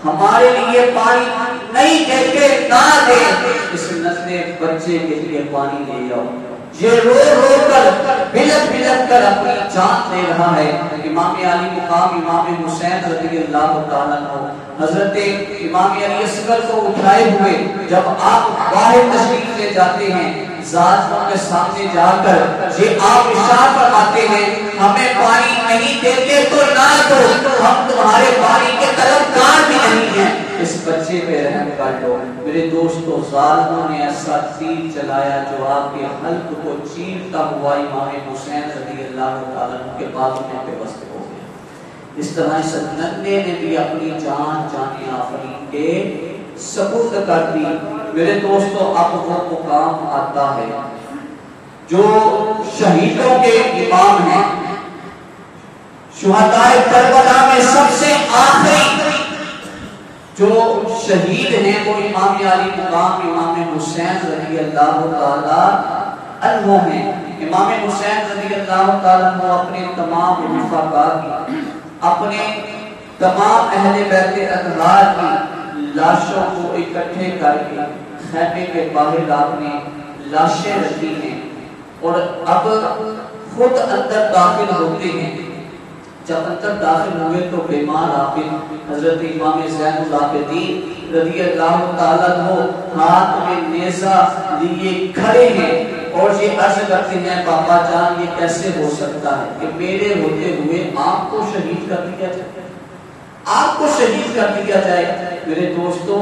ہمارے لیے پانی نہیں دیتے نہ دے, اس ننھے بچے کے لیے پانی لے جاؤ. یہ رو رو کر بلک بلک کر اپنی جان دے رہا ہے. امام علی مقام امام حسین رضی اللہ تعالیٰ عنہ حضرت امام علی اصغر کو اٹھائے ہوئے جب آپ باہر تشریف لے جاتے ہیں ذاتوں کے سامنے جا کر یہ آپ ارشاد فرماتے ہیں ہمیں پانی نہیں دیتے تو نہ دو, ہم تمہارے پانی کے طلبگار بھی نہیں ہیں, اس بچے پہ رحم کر دو. میرے دوستو ظالموں نے ایسا تیر چلایا جو آپ کے حلق کو چیرتا ہوا امام حسین رضی اللہ تعالیٰ عنہ کے بازو میں پیوست ہو گیا. اس طرح اس ننھے نے بھی اپنی جان جانے آفرین کے سپرد کر دی. میرے دوستو اب وہ مقام آتا ہے جو شہیدوں کے امام ہیں, شہداء کربلا میں سب سے آخری جو شہید ہیں وہ امام علی مقام امام حسین رضی اللہ تعالی عنہ ہیں۔ امام حسین رضی اللہ تعالی عنہ اپنے تمام رفقا کی، اپنے تمام اہل بیت اطہار کی لاشوں کو اکٹھے کر کے خیمے کے باہر آپ نے لاشیں رکھی ہیں اور اب خود اندر داخل ہوتے ہیں۔ جب اندر داخل ہوئے تو بیمار عابد حضرت امام زین العابدین رضی اللہ تعالیٰ عنہ ہاتھ میں نیزہ لیے کھڑے ہیں اور یہ عرض کرتے ہیں بابا جان یہ کیسے ہو سکتا ہے کہ میرے ہوتے ہوئے آپ کو شہید کر دیا جائے، آپ کو شہید کر دیا جائے۔ میرے دوستو،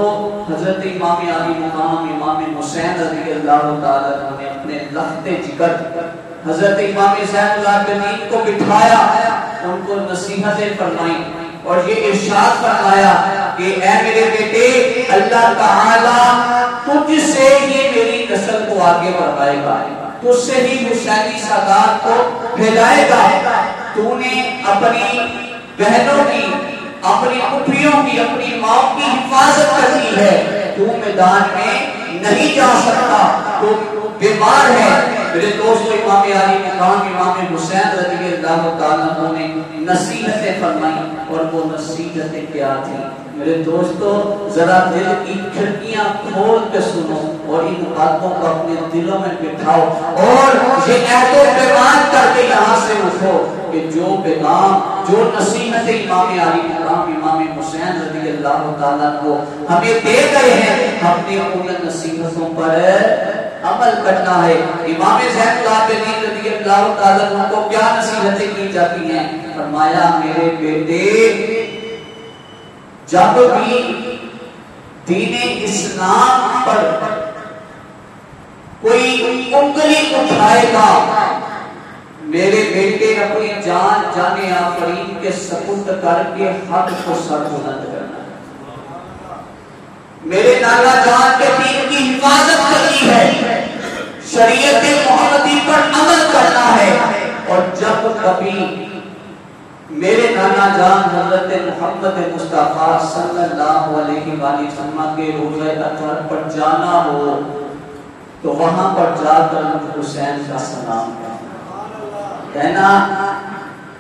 حضرت امام علی مقام امام حسین رضی اللہ تعالیٰ عنہ نے اپنے لخت جگر حضرت امام زین العابدین کو بٹھایا، ان کو نصیحتیں فرمائیں اور یہ ارشاد فرمایا کہ اے میرے بیٹے، اللہ تعالیٰ تجھ سے ہی میری نسل کو آگے بڑھائے گا، تجھ سے ہی حسینی سادات کو پھیلائے گا۔ تو نے اپنی بہنوں کی، اپنی پھوپھیوں کی، اپنی ماں کی حفاظت کرنی ہے، تو میدان میں نہیں جا سکتا، تو بیمار ہے۔ میرے دوستو، امام علی مقام امام حسین رضی اللہ تعالیٰ عنہ نے نصیحتیں فرمائیں اور وہ نصیحتیں کیا تھی؟ میرے دوستو، ذرا دل کی کھڑکیاں کھول کے سنو اور ان باتوں کو اپنے دلوں میں بٹھاؤ اور یہ عہد و پیمان کر کے یہاں سے اٹھو کہ جو پیغام، جو نصیحت امام علی مقام امام حسین رضی اللہ تعالیٰ عنہ ہمیں دے گئے ہیں، ہم نے ان نصیحتوں پر عمل کرنا ہے۔ امام زین العابدین رضی اللہ تعالیٰ عنہ کو کیا نصیحتیں کی جاتی ہیں؟ فرمایا میرے بیٹے، جب بھی دین اسلام پر کوئی انگلی اٹھائے گا، میرے بیٹے اپنی جان جانے آفرین کے سپرد کر کے حق کو سر بلند کرنا ہے۔ میرے نانا جان کے دین کی حفاظت کرنی ہے، شریعت محمدی پر عمل کرنا ہے، اور جب کبھی میرے نانا جان حضرت محمد مصطفیٰ صلی اللہ علیہ وآلہ وسلم کے روضہ اطہر پر جانا ہو تو وہاں پر جا کر حسین کا سلام کہنا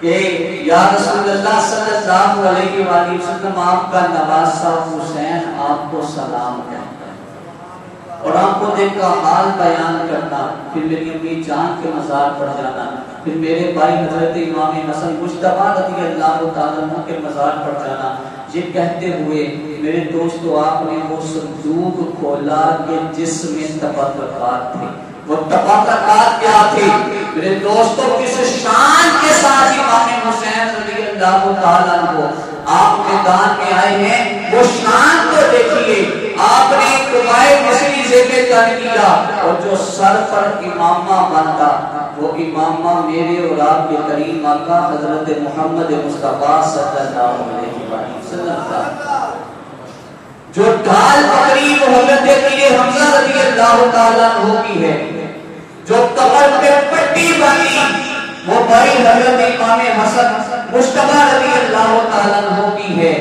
کہ یا رسول اللہ صلی اللہ علیہ وآلہ وسلم آپ کا نواسہ حسین آپ کو سلام کہتا ہے، اور آپ کو دیکھ کا حال بیان کرنا، پھر میری امی جان کے مزار پر جانا، پھر میرے بھائی حضرت امام حسن مجتبیٰ رضی اللہ تعالیٰ عنہ کے مزار پر جانا، یہ کہتے ہوئے میرے دوستو آپ نے وہ صندوق کھولا کہ جس میں تبرکات تھے۔ وہ تبرکات کیا تھی؟ میرے دوستو کس شان کے ساتھ امام حسین رضی اللہ تعالیٰ عنہ آپ میدان میں آئے ہیں، وہ شان کو دیکھیے۔ آپ نے قبائے مسیح زیبے تن کیا اور جو سر پر امامہ باندھا وہ امامہ میرے اور آپ کے کریم آقا حضرت محمد مصطفیٰ صلی اللہ علیہ وسلم، جو ڈھال پکڑی وہ حضرت امیر حمزہ رضی اللہ تعالیٰ عنہ کی ہے، جو کمر پہ پٹی باندھی وہ بھائی حضرت امام حسن مجتبیٰ رضی اللہ تعالیٰ عنہ کی ہے،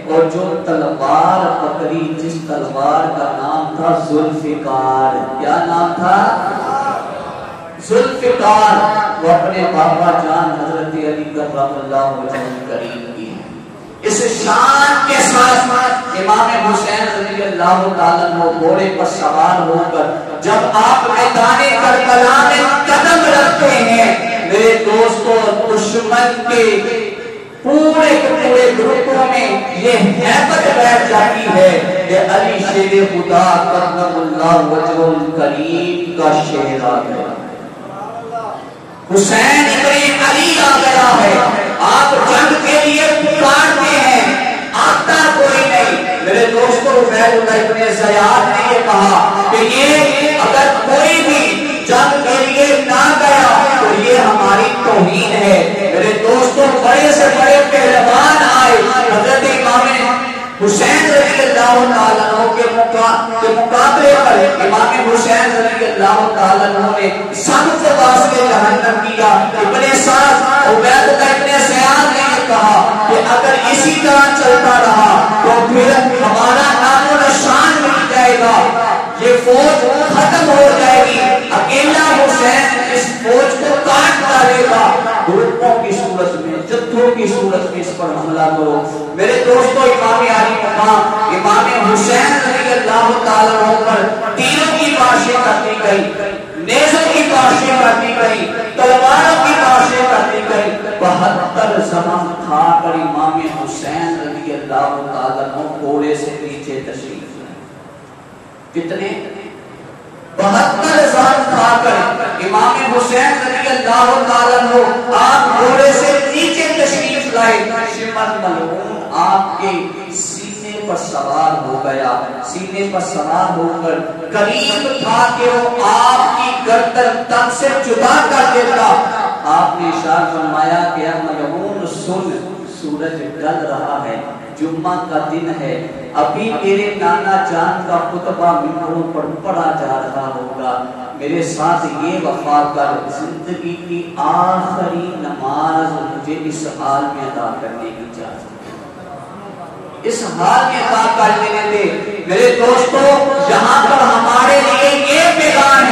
اور جو تلوار پکڑی جس تلوار کا نام تھا ذوالفقار، کیا نام تھا؟ ذوالفقار، وہ اپنے بابا جان حضرت علی کرم اللہ وجہہ کریم کی ہے۔ اس شان کے ساتھ امام حسین رضی اللہ تعالیٰ عنہ گھوڑے پر سوار ہو کر جب آپ میدان کربلا میں قدم رکھتے ہیں، میرے دوستو دشمن کے پورے پورے گروپوں میں یہ ہیبت بیٹھ جاتی ہے کہ علی شیر خدا کرم اللہ وجہ الکریم کا شیر آ گیا، حسین ابن علی آ گیا ہے، آپ جنگ کے لیے پکارتے ہیں، آتا کوئی نہیں۔ میرے دوستو عبید اللہ ابن زیاد نے یہ کہا کہ یہ اگر کوئی بھی جنگ کے لیے نہ گیا تو یہ ہماری توہین ہے۔ میرے دوستو بڑے سے بڑے پہلوان آئے، حضرت امام حسین رضی اللہ تعالیٰ عنہ کے مقابلے پر امام حسین رضی اللہ تعالیٰ عنہ نے سب کو واسطے جہنم کیا۔ ابن سعد عبید اللہ ابن زیاد نے اسی طرح چلتا رہا تو پھر ہمارا نام و نشان مٹ جائے گا، یہ فوج ختم ہو جائے گی، اکیلا حسین اس فوج کو کاٹ ڈالے گا، گروپوں کی صورت میں، جتھوں کی صورت میں اس پر حملہ کرو۔ میرے دوستو، امام علی مقام امام حسین رضی اللہ تعالیٰ عنہ پر تیروں کی بارشیں کرتی گئی، نیزوں کی بارشیں کرتی گئی، تلواروں کی بارشیں کرتی گئی، 72 زخم کھا کر امام حسین رضی اللہ تعالیٰ عنہ گھوڑے سے نیچے تشریف لائے۔ کتنے؟ 72 زخم کھا کر امام حسین رضی اللہ تعالیٰ عنہ آپ گھوڑے سے نیچے تشریف لائے۔ شمر ملعون آپ کے سینے پر سوار ہو گیا، سینے پر سوار ہو کر قریب تھا کہ وہ آپ کی گردن تن سے جدا کر دیتا۔ آپ نے ارشاد فرمایا کہ اے ملعون سن، سورج ڈل رہا ہے، جمعہ کا دن ہے، ابھی تیرے نانا جان کا خطبہ ممبروں پر پڑھا جا رہا ہوگا، میرے ساتھ یہ وفا کر، زندگی کی آخری نماز مجھے اس حال میں ادا کرنے کی اجازت ہے، اس حال میں ادا کر لینے دے۔ میرے دوستو، یہاں پر ہمارے لیے یہ پیغام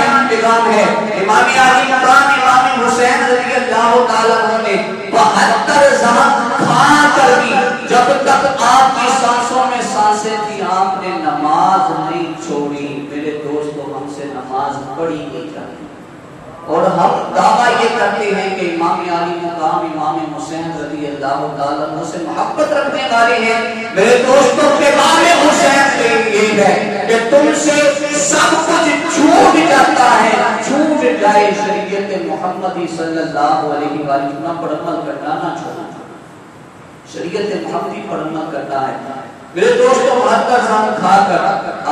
ہے، امام علی مقام امام حسین رضی اللہ تعالیٰ عنہ نے 72 زخم کھا کر بھی جب تک آپ کی سانسوں میں سانسیں تھی آپ نے نماز نہیں چھوڑی۔ میرے دوستو، ہم سے نماز پڑھی نہیں جاتی اور ہم دعویٰ یہ کرتے ہیں کہ امام علی مقام امام حسین رضی اللہ تعالیٰ عنہ سے محبت رکھنے والے ہیں۔ میرے دوستو، پیغام حسین سے یہ ہے کہ تم سے سب کچھ چھوٹ جاتا ہے، چھوٹ جائے، شریعت محمدی صلی اللہ علیہ وسلم پر عمل کرنا نہ چھوڑنا، شریعت محمدی پر عمل کرنا ہے۔ میرے دوستو، 72 زخم کھا کر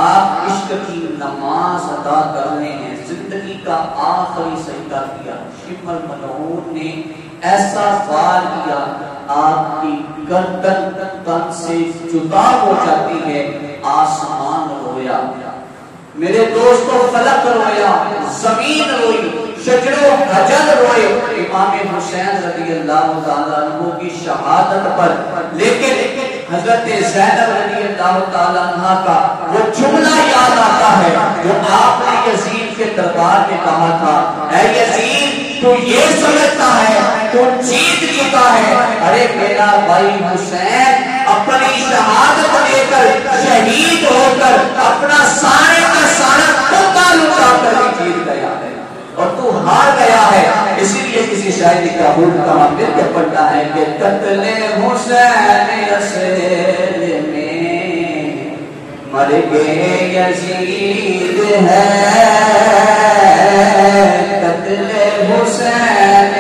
آپ عشق کی نماز ادا کر رہے ہیں، زندگی کا آخری سجدہ کیا۔ شمر ملعون نے ایسا وار کیا، آپ کی گردن تن سے جدا ہو جاتی ہے، آسمان رویا، میرے دوستو فلک رویا، زمین روئی، شجر و حجر روئے امام حسین رضی اللہ تعالیٰ عنہ کی شہادت پر۔ لیکن حضرت زینب رضی اللہ تعالیٰ عنہ کا وہ جملہ یاد آتا ہے جو آپ نے یزید کے دربار میں کہا تھا، اے یزید تو یہ سمجھتا ہے تو جیت چکا ہے، ارے میرا بھائی حسین اپنی شہادت لے کر شہید ہو کر اپنا سارے کا سارا خودہ لٹا کر جیت گیا ہے اور تو ہار گیا ہے۔ اسی لیے کسی شاعری کا حول کہاں مل کے پڑھتا ہے کہ قتل حسین اسیر میں مر گئے یزید ہے، قتل حسین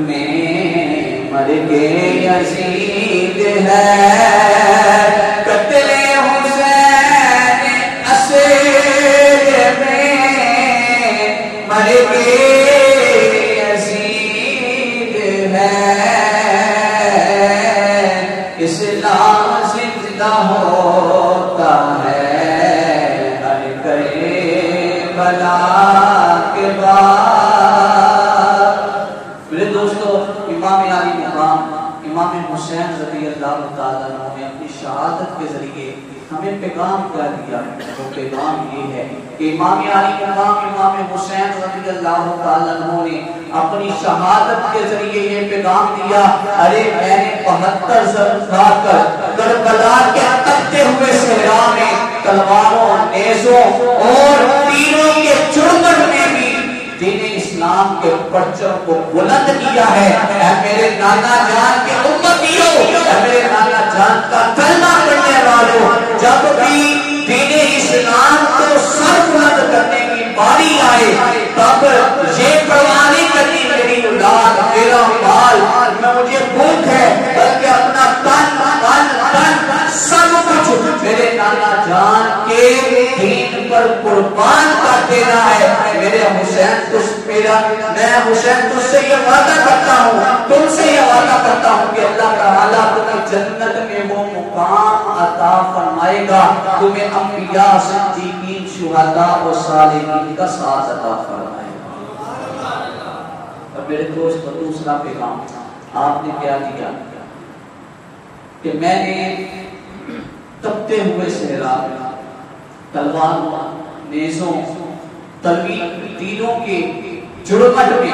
میں مر گئے یزید ہے، قتل حسین اسیر میں مر گئے یزید ہے، اسلام زندہ ہوتا ہے ہر کربلا کے بعد۔ میرے دوستو، امام علی مقام امام حسین رضی اللہ تعالیٰ عنہ نے اپنی شہادت کے ذریعے ہمیں پیغام کیا دیا ہے، وہ پیغام یہ ہے کہ امام علی مقام امام حسین رضی اللہ تعالیٰ عنہ نے اپنی شہادت کے ذریعے یہ پیغام دیا، ارے میں نے 72 زخم کھا کر کربلا کے تپتے ہوئے صحرا میں تلواروں، نیزوں اور تیروں کے چرمٹ میں بھی دین اسلام کے پرچم کو بلند کیا ہے۔ اے میرے نانا جان کے امتیوں، اے میرے نانا جان کا کلمہ پڑھنے والوں، جب بھی دین اسلام کو سر بلند کرنے کی باری آئے تب یہ پرواہ نہیں کرنی میری اولاد، میرا مال، میں مجھے بھوک ہے، بلکہ اپنا تن سب کچھ میرے نانا جان کے دین پر قربان کر دینا ہے۔ میرے حسین میں حسین تجھ سے یہ وعدہ کرتا ہوں، تم سے یہ وعدہ کرتا ہوں کہ اللہ تعالیٰ تمہیں جنت میں وہ مقام عطا فرمائے گا، تمہیں انبیاء، صدیقین، شہداء و صالحین کا ساتھ عطا فرمائے گا۔ اور میرے دوست، دوسرا پیغام آپ نے کیا دیا؟ کہ میں نے تپتے ہوئے صحرا میں تلواروں، نیزوں، تیروں کے جڑمٹ میں،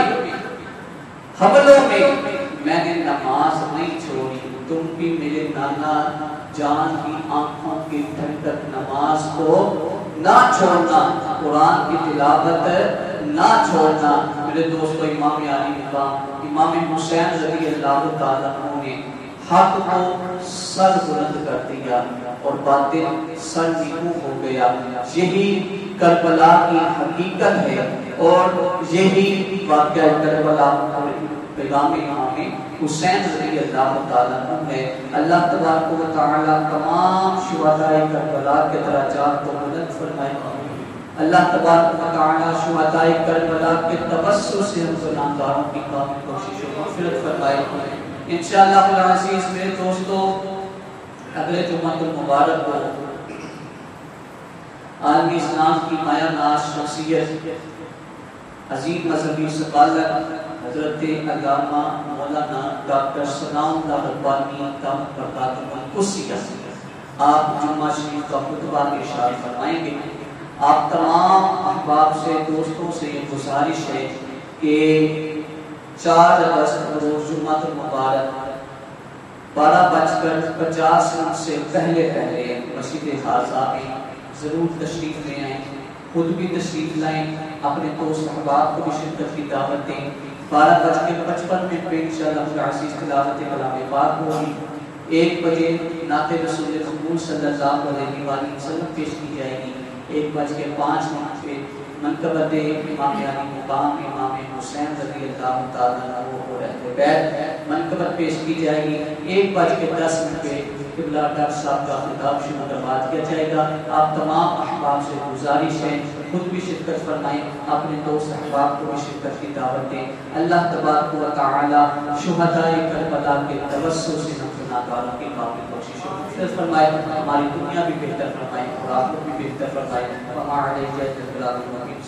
حملوں میں نے نماز نہیں چھوڑی۔ تم بھی میرے نانا جان کی آنکھوں کی ٹھنڈک نماز کو نہ چھوڑنا، قرآن کی تلاوت نہ چھوڑنا۔ میرے دوستو، امام علی مقام امام حسین رضی اللہ تعالیٰ عنہ نے حق کو سر بلند کر دیا اور باطل سر نیچو ہو گیا۔ یہی کربلا کی حقیقت ہے اور یہی واقعہ کربلا اور پیغام امام حسین رضی اللہ تعالیٰ عنہ ہے۔ اللہ تبارک و تعالیٰ تمام شہدائے کربلا کے درجات کو بلند فرمائے۔ اللہ تبارک و تعالیٰ شہدائے کربلا کے توسل سے ہم گناہگاروں کی کامل کوشش و مغفرت فرمائے۔ انشاءاللہ العزیز میرے دوستو، اگلے جمعہ المبارک کو عالم اسلام کی مایہ ناز شخصیت، عظیم مذہبی سکالر حضرت علامہ مولانا ڈاکٹر ثناء اللہ ربانی دامت برکاتہ القدسیہ آپ جمعہ شریف کا خطبہ ارشاد فرمائیں گے۔ آپ تمام احباب سے، دوستوں سے یہ گزارش ہے کہ 4 اگست روز جمعہ المبارک 12:50 سے پہلے مسجد حاضہ میں ضرور تشریف لے آئیں، خود بھی تشریف لائیں، اپنے دوست احباب کو بھی شرکت کی دعوت دیں۔ 12:55 پہ انشاءاللہ العزیز تلاوت کلام پاک ہوگی۔ 1 بجے نعت رسول مقبول صلی اللہ علیہ وآلہ وسلم پیش کی جائے گی۔ 1:05 پہ منقبت امام علی مقام امام حسین رضی اللہ تعالیٰ عنہ اور اہل بیت منقبت پیش کی جائے گی۔ 1:10 پہ قبلہ ڈاکٹر صاحب کا خطاب شروع کروا دیا جائے گا۔ آپ تمام احباب سے گزارش ہے خود بھی شرکت فرمائیں، اپنے دوست احباب کو بھی شرکت کی دعوت دیں۔ اللہ تبارک و تعالی شہدائے کربلا کے توسل سے ہم گناہگاروں کی کامل کوشش و مغفرت فرمائے، ہماری دنیا بھی بہتر فرمائے اور آخرت بھی بہتر فرمائے۔ وما علیہ البلاغ المبین۔